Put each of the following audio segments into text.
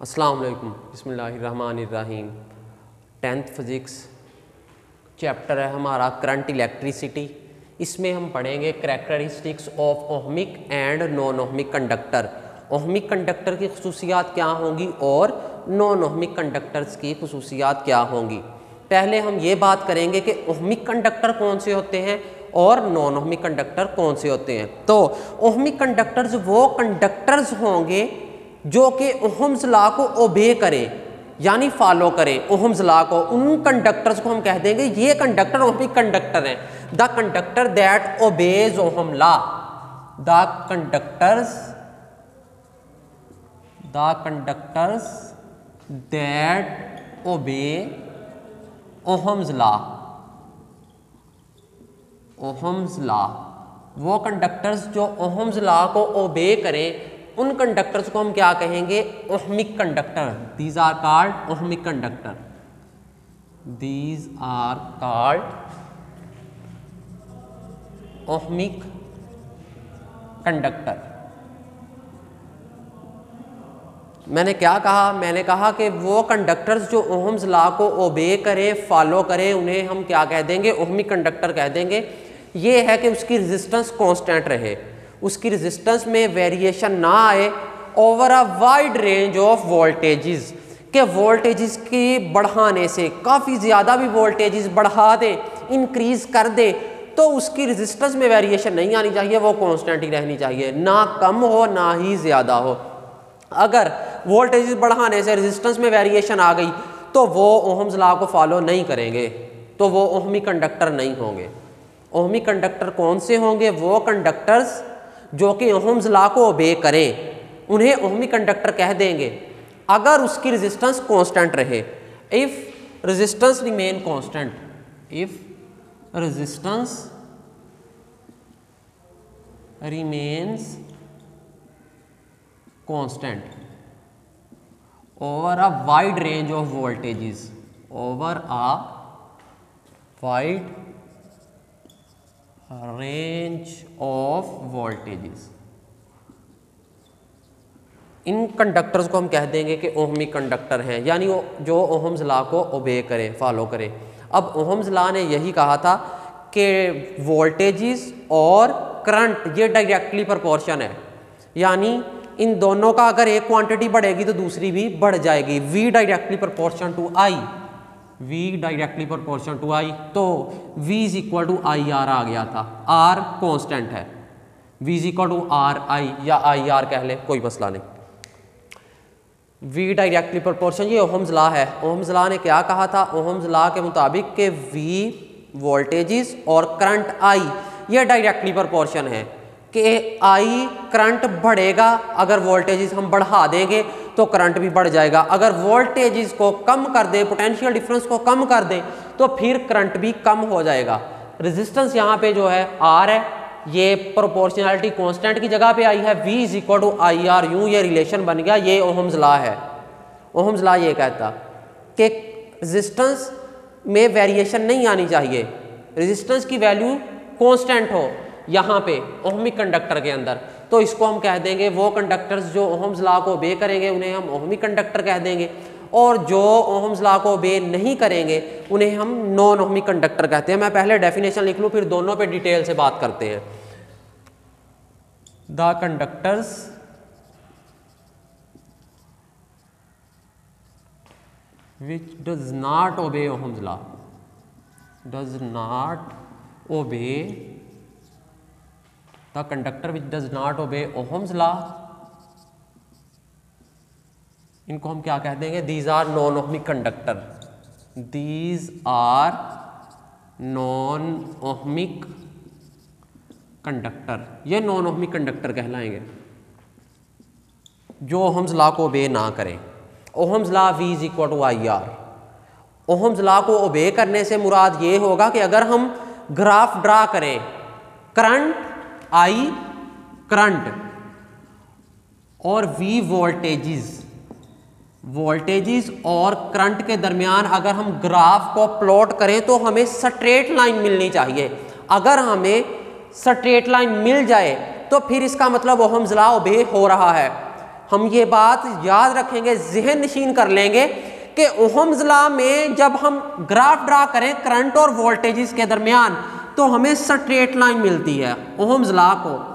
अस्सलाम वालेकुम, बिस्मिल्लाहिर्रहमानिर्रहीम। 10th फिज़िक्स चैप्टर है हमारा करंट इलेक्ट्रिसिटी। इसमें हम पढ़ेंगे characteristics of ohmic and non ohmic conductor. Ohmic conductor की खसूसियात क्या होंगी और नॉन ओहमिक कंडक्टर्स की खसूसियात क्या होंगी। पहले हम ये बात करेंगे कि ओहमिक कंडक्टर कौन से होते हैं और नॉन ओहमिक कंडक्टर कौन से होते हैं। तो ओहमिक कंडक्टर्स वो कंडक्टर्स होंगे जो कि ओहम्स लॉ को ओबे करें, यानी फॉलो करें ओहम्स लॉ को। उन कंडक्टर्स को हम कह देंगे ये कंडक्टर ओहमिक कंडक्टर हैं। The conductor that obeys Ohm law, the conductors that obey Ohm's law, Ohm's law, वो कंडक्टर्स जो ओहम्स लॉ को ओबे करें उन कंडक्टर्स को हम क्या कहेंगे, ohmic conductor. These are called ohmic conductor, these are called ohmic conductor. मैंने क्या कहा, मैंने कहा कि वो कंडक्टर्स जो ओहम्स लॉ को ओबे करें, फॉलो करें, उन्हें हम क्या कह देंगे, ओहमिक कंडक्टर कह देंगे। ये है कि उसकी रेजिस्टेंस कांस्टेंट रहे, उसकी रेजिस्टेंस में वेरिएशन ना आए over a wide range of voltages, के वोल्टेजेस की बढ़ाने से काफ़ी ज़्यादा भी वोल्टेजेस बढ़ा दे, इंक्रीज कर दे, तो उसकी रेजिस्टेंस में वेरिएशन नहीं आनी चाहिए, वो कांस्टेंट ही रहनी चाहिए, ना कम हो ना ही ज़्यादा हो। अगर वोल्टेजेस बढ़ाने से रेजिस्टेंस में वेरिएशन आ गई तो वो ओहम्स लॉ को फॉलो नहीं करेंगे, तो वो ओहमिक कंडक्टर नहीं होंगे। ओहमिक कंडक्टर कौन से होंगे, वो कंडक्टर्स जो कि ओहम्स लॉ को ओबे करें उन्हें ओहमिक कंडक्टर कह देंगे अगर उसकी रेजिस्टेंस कांस्टेंट रहे। If resistance remain constant, if resistance remains constant over a wide range of voltages, over a wide range of voltages, in conductors को हम कह देंगे कि ओहमिक कंडक्टर हैं, यानी वो जो ओहम्स लॉ को ओबे करें, फॉलो करें। अब ओहम्स लॉ ने यही कहा था कि वोल्टेजेस और करंट ये डायरेक्टली प्रोपोर्शन है, यानी इन दोनों का अगर एक क्वांटिटी बढ़ेगी तो दूसरी भी बढ़ जाएगी। V directly proportion to I, V directly proportion to I, तो V is equal to I R आ गया था। R कांस्टेंट है, V is equal to R I या आई आर कह ले, कोई मसला नहीं। V डायरेक्टली प्रोपोर्शन, ये ओहम्स लॉ है। ओहम्स लॉ ने क्या कहा था, ओहम्स लॉ के मुताबिक के V वोल्टेजेस और करंट I ये डायरेक्टली प्रोपोर्शन है कि I करंट बढ़ेगा, अगर वोल्टेजेस हम बढ़ा देंगे तो करंट भी बढ़ जाएगा, अगर वोल्टेजेस को कम कर दे, पोटेंशियल डिफरेंस को कम कर दे तो फिर करंट भी कम हो जाएगा। रेजिस्टेंस यहाँ पे जो है R है, ये प्रोपोर्शनैलिटी कांस्टेंट की जगह पे आई है, V is equal to I R, यूँ ये रिलेशन बन गया, ये ओहम्स लॉ है। ओहम्स लॉ ये कहता कि रेजिस्टेंस में वेरिएशन नहीं आनी चाहिए, रेजिस्टेंस की वैल्यू कांस्टेंट हो यहाँ पे ओहमिक कंडक्टर के अंदर, तो इसको हम कह देंगे वो कंडक्टर्स जो ओहम्स लॉ को ओबे करेंगे उन्हें हम ओहमिक कंडक्टर कह देंगे, और जो ओहम्स लॉ को ओबे नहीं करेंगे उन्हें हम नॉन ओहमिक कंडक्टर कहते हैं। मैं पहले डेफिनेशन लिख लूँ, फिर दोनों पे डिटेल से बात करते हैं। The conductors which does not obey Ohm's law, does not obey, the conductor which does not obey Ohm's law, इनको हम क्या कह देंगे, these are non ohmic conductor, these are non ohmic conductor, ये नॉन ओहमिक कंडक्टर कहलाएंगे जो Ohm's law को obey ना करें। Ohm's law V is equal to I R. Ohm's law को ओबे करने से मुराद ये होगा कि अगर हम ग्राफ ड्रा करें, करंट I करंट और V वोल्टेजेस और करंट के दरमियान अगर हम ग्राफ को प्लॉट करें तो हमें स्ट्रेट लाइन मिलनी चाहिए। अगर हमें स्ट्रेट लाइन मिल जाए तो फिर इसका मतलब ओहम्स लॉ ओबे हो रहा है। हम ये बात याद रखेंगे, जहन नशीन कर लेंगे कि ओहम्स लॉ में जब हम ग्राफ ड्रा करें करंट और वोल्टेजेस के दरमियान तो हमें स्ट्रेट लाइन मिलती है। ओहम्स लॉ को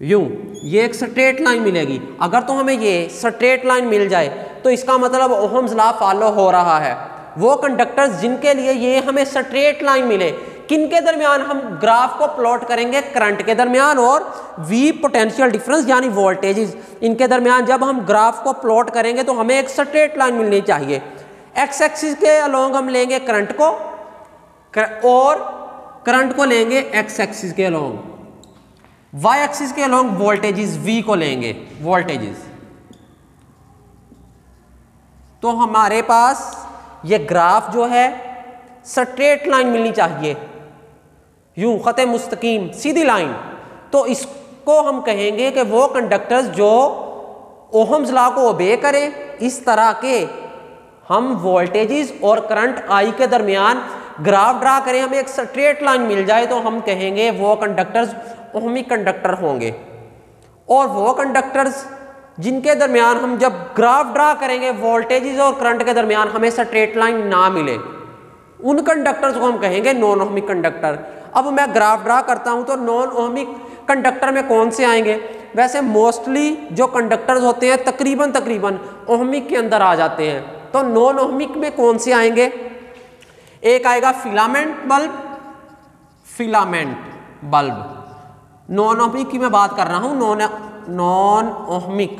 यूं ये एक स्ट्रेट लाइन मिलेगी। अगर तो हमें ये स्ट्रेट लाइन मिल जाए तो इसका मतलब ओहम्स लॉ फॉलो हो रहा है। वो कंडक्टर्स जिनके लिए ये हमें स्ट्रेट लाइन मिले, किनके दरमियान हम ग्राफ को प्लॉट करेंगे? करंट के दरमियान और V पोटेंशियल डिफरेंस यानी वोल्टेजेस, इनके दरमियान जब हम ग्राफ को प्लॉट करेंगे तो हमें एक स्ट्रेट लाइन मिलनी चाहिए। एक्स एक्सिस के अलोंग हम लेंगे करंट को और करंट को लेंगे एक्स एक्सिस के अलोंग, वाई एक्सिस के अलोंग वोल्टेजेस V को लेंगे वोल्टेजेस। तो हमारे पास ये ग्राफ जो है स्ट्रेट लाइन मिलनी चाहिए, यूं खते मुस्तकीम सीधी लाइन। तो इसको हम कहेंगे कि वो कंडक्टर्स जो ओहम्स लॉ को ओबे करें, इस तरह के हम वोल्टेजेस और करंट I के दरमियान ग्राफ ड्रा करें, हमें एक स्ट्रेट लाइन मिल जाए तो हम कहेंगे वो कंडक्टर्स ओहमिक कंडक्टर होंगे। और वो कंडक्टर्स जिनके दरमियान हम जब ग्राफ ड्रा करेंगे वोल्टेजेस और करंट के दरमियान हमें स्ट्रेट लाइन ना मिले, उन कंडक्टर्स को हम कहेंगे नॉन ओहमिक कंडक्टर। अब मैं ग्राफ ड्रा करता हूं तो नॉन ओहमिक कंडक्टर में कौन से आएंगे? वैसे मोस्टली जो कंडक्टर्स होते हैं तकरीबन ओहमिक के अंदर आ जाते हैं। तो नॉन ओहमिक में कौन से आएंगे? एक आएगा फिलामेंट बल्ब। नॉन ओहमिक की मैं बात कर रहा हूं, नॉन ओहमिक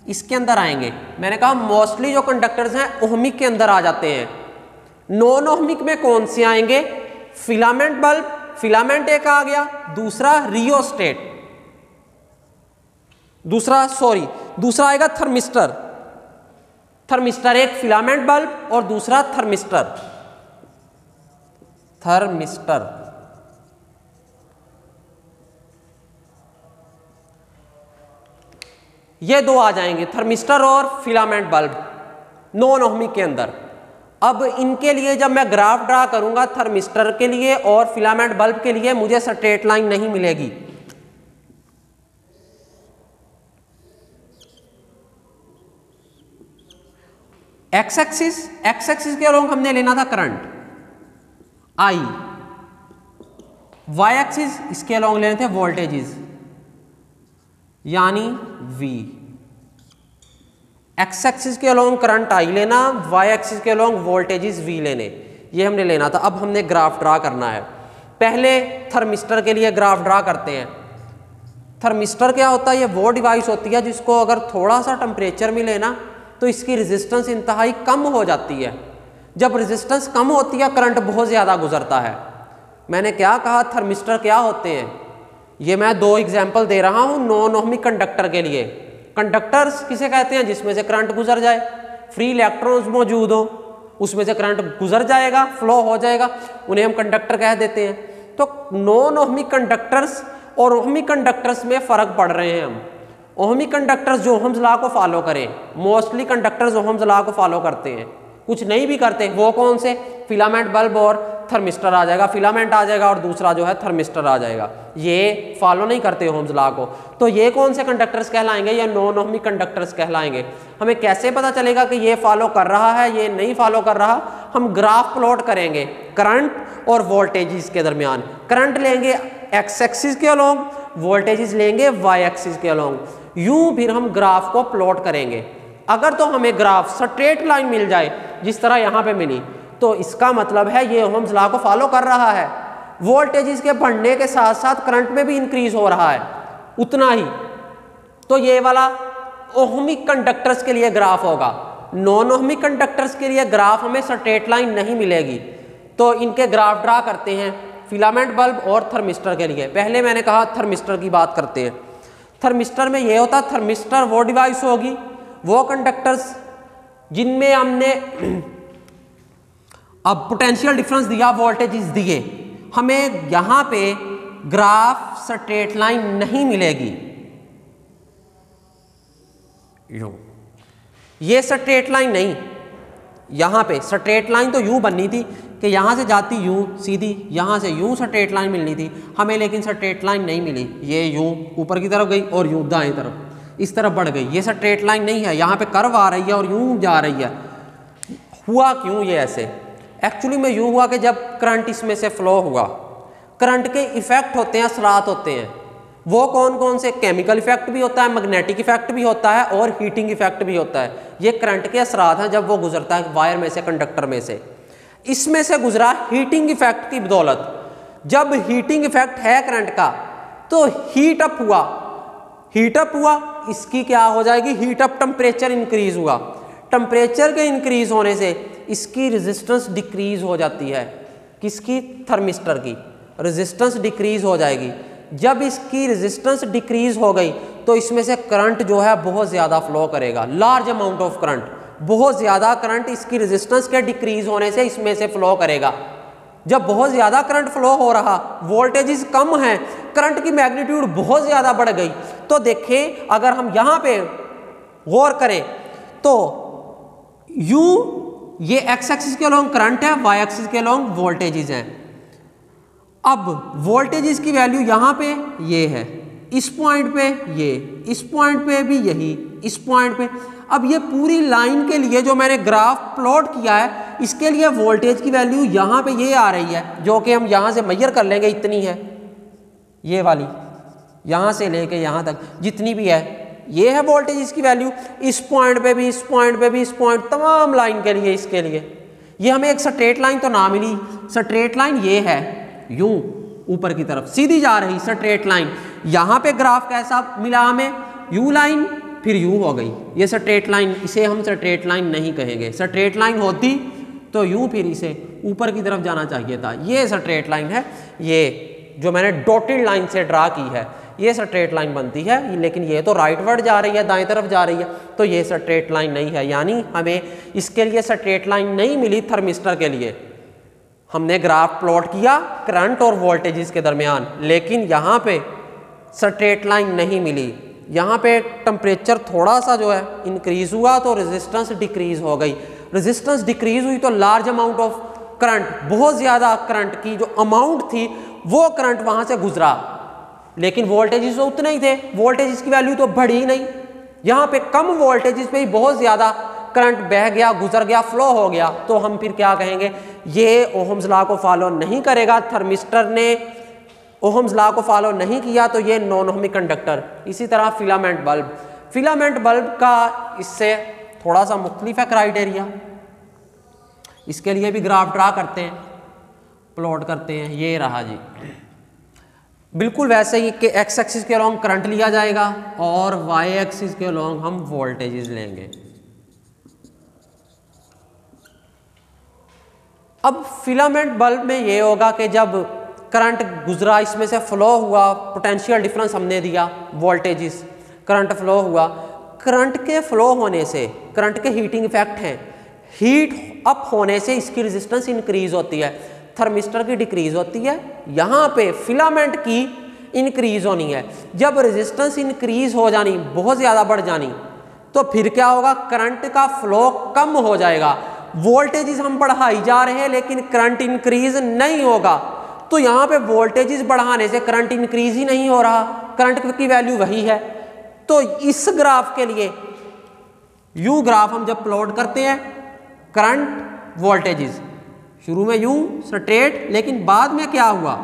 इसके अंदर आएंगे। मैंने कहा मोस्टली जो कंडक्टर्स हैं ओहमिक के अंदर आ जाते हैं। नॉन ओहमिक में कौन से आएंगे? फिलामेंट बल्ब, फिलामेंट एक आ गया, दूसरा रियोस्टेट, दूसरा आएगा थर्मिस्टर। एक फिलामेंट बल्ब और दूसरा थर्मिस्टर। ये दो आ जाएंगे, थर्मिस्टर और फिलामेंट बल्ब नॉन ओहमिक के अंदर। अब इनके लिए जब मैं ग्राफ ड्रा करूंगा थर्मिस्टर के लिए और फिलामेंट बल्ब के लिए, मुझे स्ट्रेट लाइन नहीं मिलेगी। एक्स एक्सिस के अलोंग हमने लेना था करंट I, वाई एक्सिस इसके अलोंग लेने थे वोल्टेजेस यानी V। एक्स एक्सिस के अलोंग करंट I लेना, वाई एक्सिस के अलोंग वोल्टेजेस V लेने, ये हमने लेना था। अब हमने ग्राफ ड्रा करना है। पहले थर्मिस्टर के लिए ग्राफ ड्रा करते हैं। थर्मिस्टर क्या होता है? ये वो डिवाइस होती है जिसको अगर थोड़ा सा टेम्परेचर मिले ना तो इसकी रेजिस्टेंस इंतहाई कम हो जाती है। जब रेजिस्टेंस कम होती है करंट बहुत ज़्यादा गुजरता है। मैंने क्या कहा? थर्मिस्टर क्या होते हैं? ये मैं दो एग्जाम्पल दे रहा हूँ नॉन ओहमिक कंडक्टर के लिए। कंडक्टर्स किसे कहते हैं? जिसमें से करंट गुजर जाए, फ्री इलेक्ट्रॉन्स मौजूद हो, उसमें से करंट गुजर जाएगा, फ्लो हो जाएगा, उन्हें हम कंडक्टर कह देते हैं। तो नॉन ओहमिक कंडक्टर्स और ओहमिक कंडक्टर्स में फ़र्क पढ़ रहे हैं हम। ओहमिक कंडक्टर्स जो ओहम्स लॉ को फॉलो करें, मोस्टली कंडक्टर्स ओहम्स लॉ को फॉलो करते हैं, कुछ नहीं भी करते, वो कौन से? फिलामेंट बल्ब और थर्मिस्टर आ जाएगा, फिलामेंट आ जाएगा और दूसरा जो है थर्मिस्टर आ जाएगा। ये फॉलो नहीं करते ओहम्स लॉ को। तो ये कौन से कंडक्टर्स कहलाएंगे? या नॉन ओहमिक कंडक्टर्स कहलाएंगे। हमें कैसे पता चलेगा कि ये फॉलो कर रहा है, ये नहीं फॉलो कर रहा? हम ग्राफ प्लॉट करेंगे करंट और वोल्टेजेस के दरमियान। करंट लेंगे एक्स एक्सिस के अलोंग, वोल्टेजेस लेंगे वाई एक्सिस के अलोंग। यूं फिर हम ग्राफ को प्लॉट करेंगे। अगर तो हमें ग्राफ स्ट्रेट लाइन मिल जाए जिस तरह यहाँ पे मिली, तो इसका मतलब है ये ओहम्स लॉ को फॉलो कर रहा है। वोल्टेजेस के बढ़ने के साथ साथ करंट में भी इंक्रीज हो रहा है उतना ही। तो ये वाला ओहमिक कंडक्टर्स के लिए ग्राफ होगा। नॉन ओहमिक कंडक्टर्स के लिए ग्राफ हमें स्ट्रेट लाइन नहीं मिलेगी। तो इनके ग्राफ ड्रा करते हैं फिलामेंट बल्ब और थर्मिस्टर के लिए। पहले मैंने कहा थर्मिस्टर की बात करते हैं। थर्मिस्टर में यह होता, थर्मिस्टर वो डिवाइस होगी, वो कंडक्टर्स जिनमें हमने अब पोटेंशियल डिफरेंस दिया, वोल्टेजेस दिए, हमें यहां पे ग्राफ स्ट्रेट लाइन नहीं मिलेगी। ये स्ट्रेट लाइन नहीं, यहां पे स्ट्रेट लाइन तो यूं बननी थी कि यहां से जाती यूं सीधी, यहां से यूं स्ट्रेट लाइन मिलनी थी हमें, लेकिन स्ट्रेट लाइन नहीं मिली। ये यूं ऊपर की तरफ गई और यूं दाएं तरफ, इस तरफ बढ़ गई, ये स्ट्रेट लाइन नहीं है, यहाँ पे कर्व आ रही है और यूं जा रही है। हुआ क्यों ये ऐसे? एक्चुअली में यूं हुआ कि जब करंट इसमें से फ्लो हुआ, करंट के इफेक्ट होते हैं, असरात होते हैं। वो कौन कौन से? केमिकल इफेक्ट भी होता है, मैग्नेटिक इफेक्ट भी होता है और हीटिंग इफेक्ट भी होता है। ये करंट के असरात हैं जब वो गुजरता है वायर में से, कंडक्टर में से। इसमें से गुजरा हीटिंग इफेक्ट की बदौलत। जब हीटिंग इफेक्ट है करंट का तो हीट अप हुआ, इसकी क्या हो जाएगी? हीट अप, टेम्परेचर इंक्रीज हुआ। टेम्परेचर के इंक्रीज होने से इसकी रेजिस्टेंस डिक्रीज हो जाती है। किसकी? थर्मिस्टर की रेजिस्टेंस डिक्रीज हो जाएगी। जब इसकी रेजिस्टेंस डिक्रीज हो गई तो इसमें से करंट जो है बहुत ज़्यादा फ्लो करेगा, लार्ज अमाउंट ऑफ करंट, बहुत ज़्यादा करंट इसकी रेजिस्टेंस के डिक्रीज होने से इसमें से फ्लो करेगा। जब बहुत ज़्यादा करंट फ्लो हो रहा, वोल्टेजेस कम हैं, करंट की मैग्नीट्यूड बहुत ज़्यादा बढ़ गई, तो देखें अगर हम यहाँ पे गौर करें तो ये एक्स एक्सिस के अलोंग करंट है, वाई एक्सिस के अलोंग वोल्टेजेस हैं। अब वोल्टेजेस की वैल्यू यहाँ पे ये है, इस पॉइंट पे ये, इस पॉइंट पे भी यही, इस पॉइंट पे। अब ये पूरी लाइन के लिए जो मैंने ग्राफ प्लॉट किया है, इसके लिए वोल्टेज की वैल्यू यहाँ पे ये आ रही है, जो कि हम यहाँ से मेजर कर लेंगे, इतनी है, ये वाली, यहाँ से लेके यहाँ तक जितनी भी है, ये है वोल्टेज इसकी वैल्यू। इस पॉइंट पे भी, इस पॉइंट पे भी, इस पॉइंट, तमाम लाइन के लिए, इसके लिए ये हमें एक स्ट्रेट लाइन तो ना मिली। स्ट्रेट लाइन ये है, यूं ऊपर की तरफ सीधी जा रही स्ट्रेट लाइन। यहाँ पे ग्राफ कैसा मिला हमें? यू लाइन, फिर यू हो गई, ये स्ट्रेट लाइन। इसे हम स्ट्रेट लाइन नहीं कहेंगे। स्ट्रेट लाइन होती तो यूं, फिर इसे ऊपर की तरफ जाना चाहिए था। ये स्ट्रेट लाइन है, ये जो मैंने डॉटेड लाइन से ड्रा की है, ये स्ट्रेट लाइन बनती है, लेकिन ये तो राइटवर्ड जा रही है, दाएं तरफ जा रही है, तो ये स्ट्रेट लाइन नहीं है। यानी हमें इसके लिए स्ट्रेट लाइन नहीं मिली थर्मिस्टर के लिए। हमने ग्राफ प्लॉट किया करंट और वोल्टेजेस के दरमियान, लेकिन यहाँ पे स्ट्रेट लाइन नहीं मिली। यहाँ पे टेम्परेचर थोड़ा सा जो है इंक्रीज हुआ तो रेजिस्टेंस डिक्रीज हो गई। रेजिस्टेंस डिक्रीज हुई तो लार्ज अमाउंट ऑफ करंट, बहुत ज़्यादा करंट की जो अमाउंट थी वो करंट वहाँ से गुजरा, लेकिन वोल्टेजेस तो उतने ही थे, वोल्टेजेस की वैल्यू तो बढ़ी ही नहीं। यहाँ पे कम वोल्टेजेस पे ही बहुत ज़्यादा करंट बह गया, गुजर गया, फ्लो हो गया, तो हम फिर क्या कहेंगे? ये ओहम्स लॉ को फॉलो नहीं करेगा। थर्मिस्टर ने ओहम्स लॉ को फॉलो नहीं किया तो ये नॉन ओहमिक कंडक्टर। इसी तरह फिलामेंट बल्ब, फिलामेंट बल्ब का इससे थोड़ा सा मुख्तलिफ है क्राइटेरिया। इसके लिए भी ग्राफ ड्रा करते हैं, प्लॉट करते हैं। ये रहा जी, बिल्कुल वैसे ही कि एक्स एक्सिस के अलोंग करंट लिया जाएगा और वाई एक्सिस के अलोंग हम वोल्टेजेस लेंगे। अब फिलामेंट बल्ब में ये होगा कि जब करंट गुजरा, इसमें से फ्लो हुआ, पोटेंशियल डिफरेंस हमने दिया, वोल्टेजेस, करंट फ्लो हुआ, करंट के फ्लो होने से, करंट के हीटिंग इफेक्ट हैं, हीट अप होने से इसकी रेजिस्टेंस इंक्रीज होती है, थर्मिस्टर की डिक्रीज होती है, यहाँ पे फिलामेंट की इंक्रीज होनी है। जब रेजिस्टेंस इंक्रीज हो जानी, बहुत ज़्यादा बढ़ जानी, तो फिर क्या होगा? करंट का फ्लो कम हो जाएगा। वोल्टेजेस हम बढ़ाई जा रहे हैं लेकिन करंट इंक्रीज नहीं होगा, तो यहाँ पे वोल्टेजेस बढ़ाने से करंट इंक्रीज ही नहीं हो रहा, करंट की वैल्यू वही है। तो इस ग्राफ के लिए यू ग्राफ हम जब प्लॉट करते हैं, करंट वोल्टेजेस शुरू में यूं स्ट्रेट, लेकिन बाद में क्या हुआ?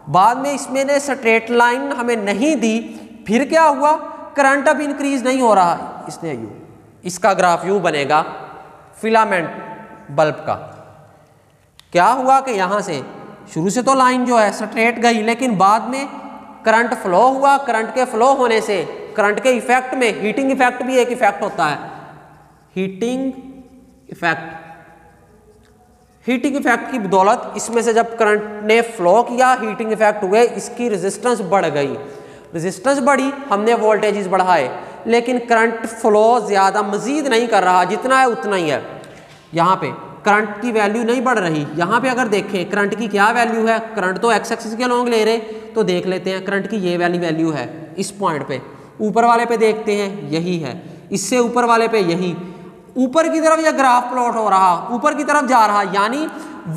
बाद में इसमें ने स्ट्रेट लाइन हमें नहीं दी, फिर क्या हुआ? करंट अब इंक्रीज नहीं हो रहा, इसने यू, इसका ग्राफ यूं बनेगा फिलामेंट बल्ब का। क्या हुआ कि यहाँ से शुरू से तो लाइन जो है स्ट्रेट गई, लेकिन बाद में करंट फ्लो हुआ, करंट के फ्लो होने से करंट के इफेक्ट में हीटिंग इफेक्ट भी एक इफेक्ट होता है, हीटिंग इफेक्ट। हीटिंग इफेक्ट की बदौलत इसमें से जब करंट ने फ्लो किया, हीटिंग इफेक्ट हुए, इसकी रेजिस्टेंस बढ़ गई, रेजिस्टेंस बढ़ी, हमने वोल्टेजेस बढ़ाए, लेकिन करंट फ्लो ज़्यादा मज़ीद नहीं कर रहा, जितना है उतना ही है। यहाँ पे करंट की वैल्यू नहीं बढ़ रही। यहाँ पे अगर देखें करंट की क्या वैल्यू है, करंट तो एक्स एक्सिस के अलोंग ले रहे, तो देख लेते हैं करंट की ये वाली वैल्यू है इस पॉइंट पे। ऊपर वाले पे देखते हैं यही है, इससे ऊपर वाले पे यही, ऊपर की तरफ यह ग्राफ प्लॉट हो रहा, ऊपर की तरफ जा रहा, यानी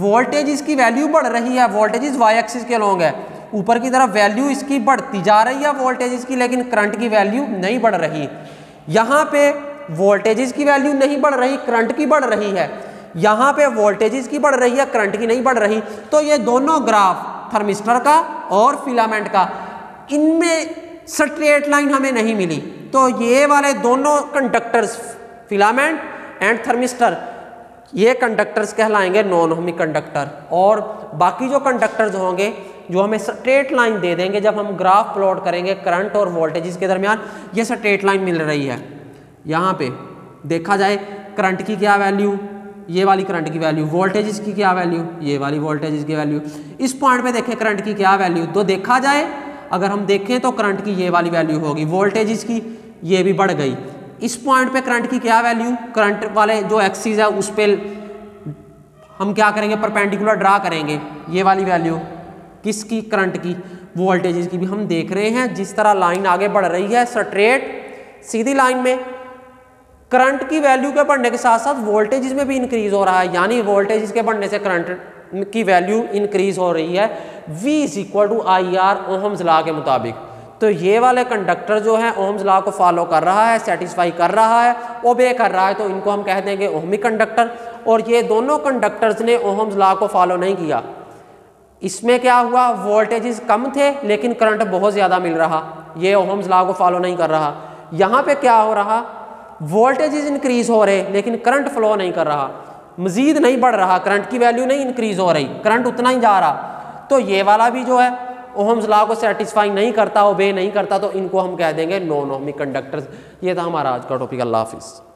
वोल्टेज इसकी वैल्यू बढ़ रही है, वोल्टेज वाई एक्सिस के अलोंग है, ऊपर की तरफ वैल्यू इसकी बढ़ती जा रही है वोल्टेज इसकी, लेकिन करंट की वैल्यू नहीं बढ़ रही। यहाँ पे वोल्टेजेस की वैल्यू नहीं बढ़ रही, करंट की बढ़ रही है। यहाँ पे वोल्टेजेस की बढ़ रही है, करंट की नहीं बढ़ रही। तो ये दोनों ग्राफ थर्मिस्टर का और फिलामेंट का, इनमें स्ट्रेट लाइन हमें नहीं मिली। तो ये वाले दोनों कंडक्टर्स फिलामेंट एंड थर्मिस्टर, ये कंडक्टर्स कहलाएंगे नॉन ओहमिक कंडक्टर। और बाकी जो कंडक्टर्स होंगे जो हमें स्ट्रेट लाइन दे देंगे जब हम ग्राफ प्लॉट करेंगे करंट और वोल्टेजेस के दरमियान, ये स्ट्रेट लाइन मिल रही है। यहाँ पे देखा जाए करंट की क्या वैल्यू, ये वाली करंट की वैल्यू, वोल्टेजेस की क्या वैल्यू, ये वाली वोल्टेजेस की वैल्यू। इस पॉइंट पे देखें करंट की क्या वैल्यू, तो देखा जाए अगर हम देखें तो करंट की ये वाली वैल्यू होगी, वोल्टेजेस की ये भी बढ़ गई। इस पॉइंट पे करंट की क्या वैल्यू, करंट वाले जो एक्सिस है उस पर हम क्या करेंगे, परपेंडिकुलर ड्रा करेंगे। ये वाली वैल्यू किसकी, करंट की, वोल्टेजेस की भी हम देख रहे हैं। जिस तरह लाइन आगे बढ़ रही है स्ट्रेट सीधी लाइन में, करंट की वैल्यू के बढ़ने के साथ साथ वोल्टेजेस में भी इंक्रीज हो रहा है, यानी वोल्टेजेस के बढ़ने से करंट की वैल्यू इंक्रीज हो रही है। V = IR ओहम्स लॉ के मुताबिक। तो ये वाले कंडक्टर जो है ओहम्स लॉ को फॉलो कर रहा है, सेटिस्फाई कर रहा है, ओबे कर रहा है, तो इनको हम कह देंगे ओहमिक कंडक्टर। और ये दोनों कंडक्टर्स ने ओहम्स लॉ को फॉलो नहीं किया। इसमें क्या हुआ, वोल्टेजेस कम थे लेकिन करंट बहुत ज़्यादा मिल रहा, ये ओहम्स लॉ को फॉलो नहीं कर रहा। यहाँ पे क्या हो रहा, वोल्टेजेस इंक्रीज हो रहे लेकिन करंट फ्लो नहीं कर रहा, मजीद नहीं बढ़ रहा, करंट की वैल्यू नहीं इंक्रीज हो रही, करंट उतना ही जा रहा। तो ये वाला भी जो है ओहम्स लॉ को सेटिस्फाई नहीं करता, ओबे नहीं करता, तो इनको हम कह देंगे नॉन ओहमिक कंडक्टर्स। ये था हमारा आज का टॉपिक। अल्लाह हाफिज़।